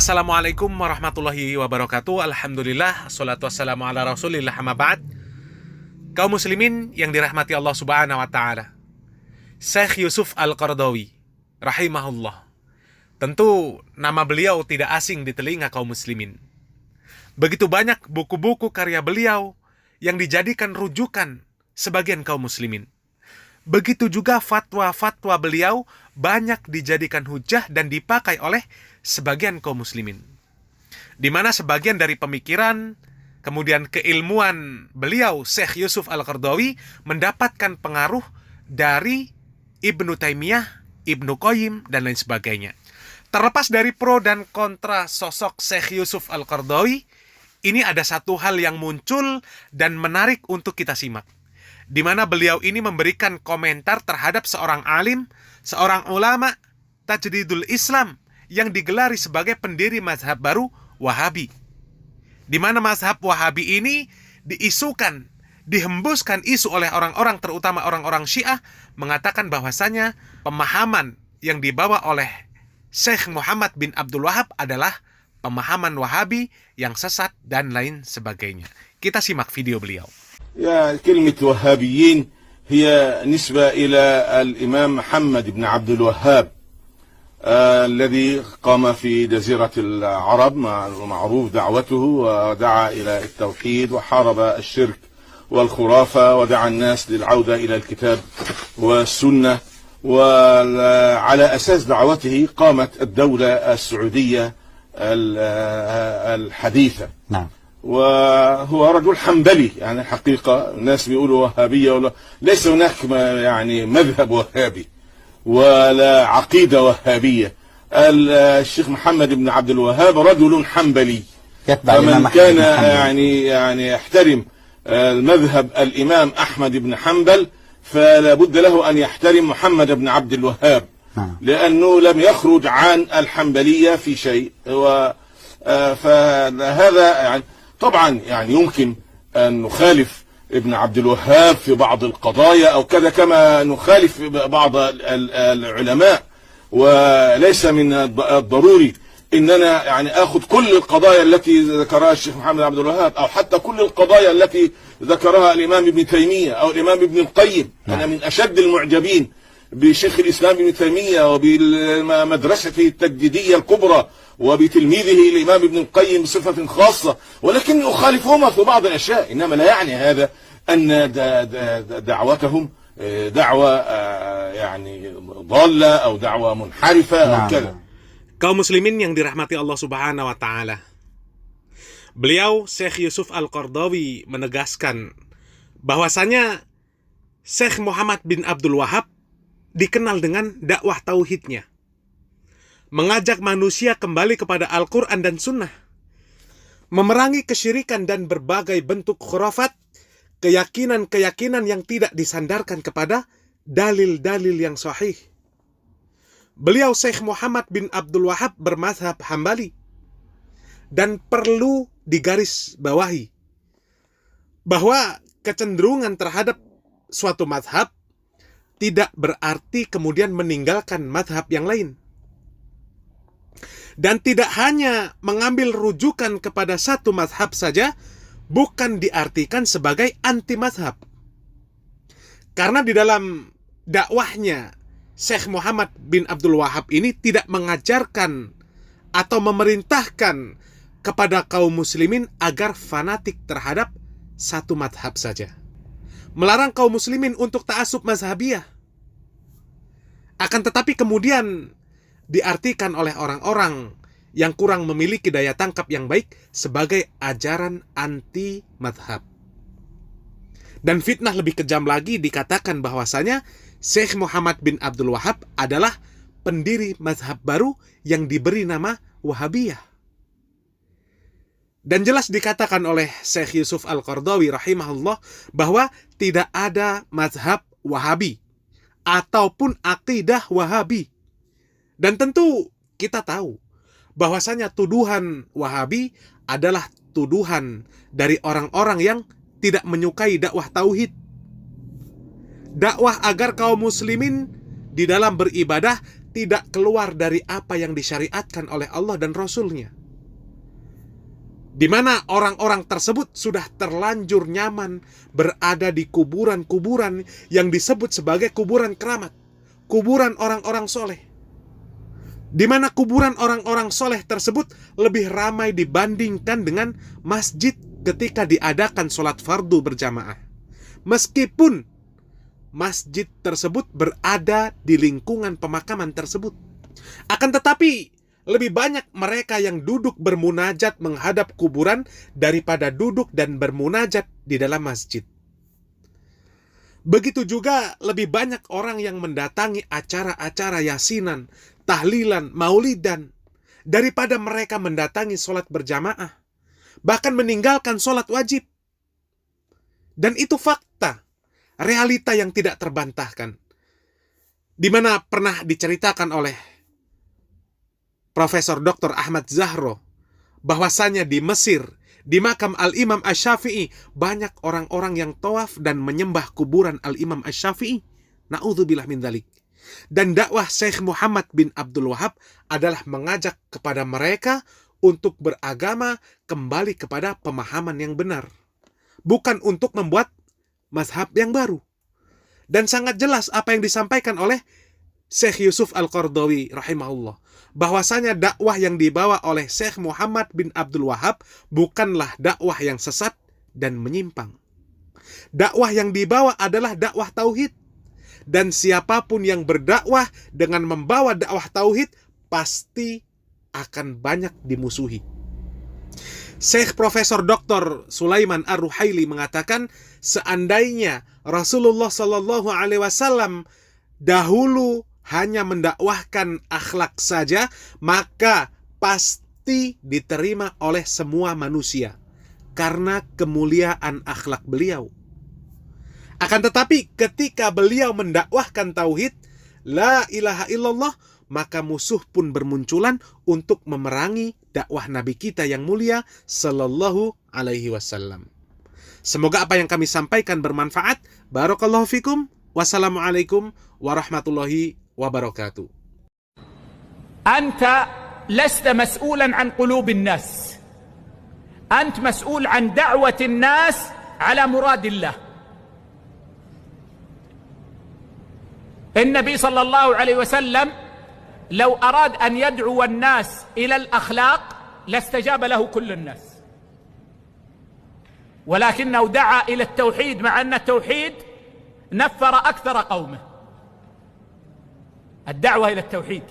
Assalamualaikum warahmatullahi wabarakatuh. Alhamdulillah, assalatu wassalamu ala rasulillah, amma ba'd. Kaum muslimin yang dirahmati Allah subhanahu wa ta'ala, Syekh Yusuf Al-Qaradawi rahimahullah, tentu nama beliau tidak asing di telinga kaum muslimin. Begitu banyak buku-buku karya beliau yang dijadikan rujukan sebagian kaum muslimin. Begitu juga fatwa-fatwa beliau banyak dijadikan hujah dan dipakai oleh sebagian kaum muslimin. Di mana sebagian dari pemikiran, kemudian keilmuan beliau, Syekh Yusuf Al-Qaradawi, mendapatkan pengaruh dari Ibnu Taimiyah, Ibnu Qayyim, dan lain sebagainya. Terlepas dari pro dan kontra sosok Syekh Yusuf Al-Qaradawi, ini ada satu hal yang muncul dan menarik untuk kita simak. Di mana beliau ini memberikan komentar terhadap seorang alim, seorang ulama tajdidul Islam yang digelari sebagai pendiri mazhab baru Wahabi. Di mana mazhab Wahabi ini diisukan, dihembuskan isu oleh orang-orang, terutama orang-orang Syiah, mengatakan bahwasanya pemahaman yang dibawa oleh Syekh Muhammad bin Abdul Wahab adalah pemahaman Wahabi yang sesat dan lain sebagainya. Kita simak video beliau. يا كلمة وهابيين هي نسبة إلى الإمام محمد بن عبد الوهاب الذي قام في جزيرة العرب، معروف دعوته، ودعا إلى التوحيد وحارب الشرك والخرافة ودعا الناس للعودة إلى الكتاب والسنة، وعلى أساس دعوته قامت الدولة السعودية الحديثة. نعم. وهو رجل حنبلي، يعني الحقيقة الناس بيقولوا وهابية ولا ليس هناك يعني مذهب وهابي ولا عقيدة وهابية. الشيخ محمد بن عبد الوهاب رجل حنبلي، فمن كان يعني يحترم المذهب الإمام أحمد بن حنبل فلا بد له أن يحترم محمد بن عبد الوهاب، لأنه لم يخرج عن الحنبلية في شيء. فهذا يعني طبعا يعني يمكن أن نخالف ابن عبد الوهاب في بعض القضايا أو كذا، كما نخالف بعض العلماء، وليس من الضروري إننا يعني أخذ كل القضايا التي ذكرها الشيخ محمد عبد الوهاب أو حتى كل القضايا التي ذكرها الإمام ابن تيمية أو الإمام ابن القيم. أنا من أشد المعجبين بشيخ الإسلام ابن تيمية وبمدرسته التجديدية الكبرى وبتلميذه الإمام ابن القيم بصفة خاصة، ولكني أخالفهما في بعض الأشياء، إنما لا يعني هذا أن دعوتهم دعوة يعني ضالة أو دعوة منحرفة أو كذا. Kaum muslimin yang dirahmati Allah subhanahu wa ta'ala, beliau Syekh Yusuf Al-Qaradawi menegaskan bahwasanya Syekh Muhammad bin Abdul Wahab dikenal dengan dakwah tauhidnya, mengajak manusia kembali kepada Al-Quran dan Sunnah, memerangi kesyirikan dan berbagai bentuk khurafat, keyakinan-keyakinan yang tidak disandarkan kepada dalil-dalil yang sahih. Beliau Syekh Muhammad bin Abdul Wahab bermazhab Hambali, dan perlu digaris bawahi bahwa kecenderungan terhadap suatu mazhab tidak berarti kemudian meninggalkan mazhab yang lain. Dan tidak hanya mengambil rujukan kepada satu mazhab saja, bukan diartikan sebagai anti mazhab. Karena di dalam dakwahnya, Syekh Muhammad bin Abdul Wahab ini tidak mengajarkan atau memerintahkan kepada kaum muslimin agar fanatik terhadap satu mazhab saja. Melarang kaum muslimin untuk ta'assub mazhabiyah. Akan tetapi kemudian diartikan oleh orang-orang yang kurang memiliki daya tangkap yang baik sebagai ajaran anti mazhab. Dan fitnah lebih kejam lagi, dikatakan bahwasanya Syekh Muhammad bin Abdul Wahab adalah pendiri mazhab baru yang diberi nama Wahabiyah. Dan jelas dikatakan oleh Syekh Yusuf Al-Qaradawi rahimahullah bahwa tidak ada mazhab Wahabi ataupun akidah Wahabi. Dan tentu kita tahu bahwasanya tuduhan Wahabi adalah tuduhan dari orang-orang yang tidak menyukai dakwah tauhid. Dakwah agar kaum muslimin di dalam beribadah tidak keluar dari apa yang disyariatkan oleh Allah dan Rasul-Nya. di mana orang-orang tersebut sudah terlanjur nyaman berada di kuburan-kuburan yang disebut sebagai kuburan keramat, kuburan orang-orang soleh, di mana kuburan orang-orang soleh tersebut lebih ramai dibandingkan dengan masjid ketika diadakan sholat fardu berjamaah, meskipun masjid tersebut berada di lingkungan pemakaman tersebut. Akan tetapi lebih banyak mereka yang duduk bermunajat menghadap kuburan daripada duduk dan bermunajat di dalam masjid. Begitu juga lebih banyak orang yang mendatangi acara-acara yasinan, tahlilan, maulidan, daripada mereka mendatangi sholat berjamaah, bahkan meninggalkan sholat wajib. Dan itu fakta, realita yang tidak terbantahkan, di mana pernah diceritakan oleh Profesor Dr. Ahmad Zahro bahwasanya di Mesir, di makam Al-Imam Asy-Syafi'i, banyak orang-orang yang tawaf dan menyembah kuburan Al-Imam Asy-Syafi'i. Na'udzubillah min dzalik. Dan dakwah Syekh Muhammad bin Abdul Wahab adalah mengajak kepada mereka untuk beragama kembali kepada pemahaman yang benar, bukan untuk membuat mazhab yang baru. Dan sangat jelas apa yang disampaikan oleh Syekh Yusuf Al-Qardawi rahimahullah, bahwasanya dakwah yang dibawa oleh Syekh Muhammad bin Abdul Wahab bukanlah dakwah yang sesat dan menyimpang. Dakwah yang dibawa adalah dakwah tauhid. Dan siapapun yang berdakwah dengan membawa dakwah tauhid pasti akan banyak dimusuhi. Syekh Profesor Dr. Sulaiman Ar-Ruhaili mengatakan, seandainya Rasulullah Sallallahu Alaihi Wasallam dahulu hanya mendakwahkan akhlak saja, maka pasti diterima oleh semua manusia karena kemuliaan akhlak beliau. Akan tetapi ketika beliau mendakwahkan tauhid, la ilaha illallah, maka musuh pun bermunculan untuk memerangi dakwah Nabi kita yang mulia Sallallahu Alaihi Wasallam. Semoga apa yang kami sampaikan bermanfaat. Barakallahu fikum. Wassalamualaikum warahmatullahi wabarakatuh. أنت لست مسؤولا عن قلوب الناس، أنت مسؤول عن دعوة الناس على مراد الله. النبي صلى الله عليه وسلم لو أراد أن يدعو الناس إلى الأخلاق لاستجاب له كل الناس، ولكنه دعا إلى التوحيد مع أن التوحيد نفر أكثر قومه. الدعوة إلى التوحيد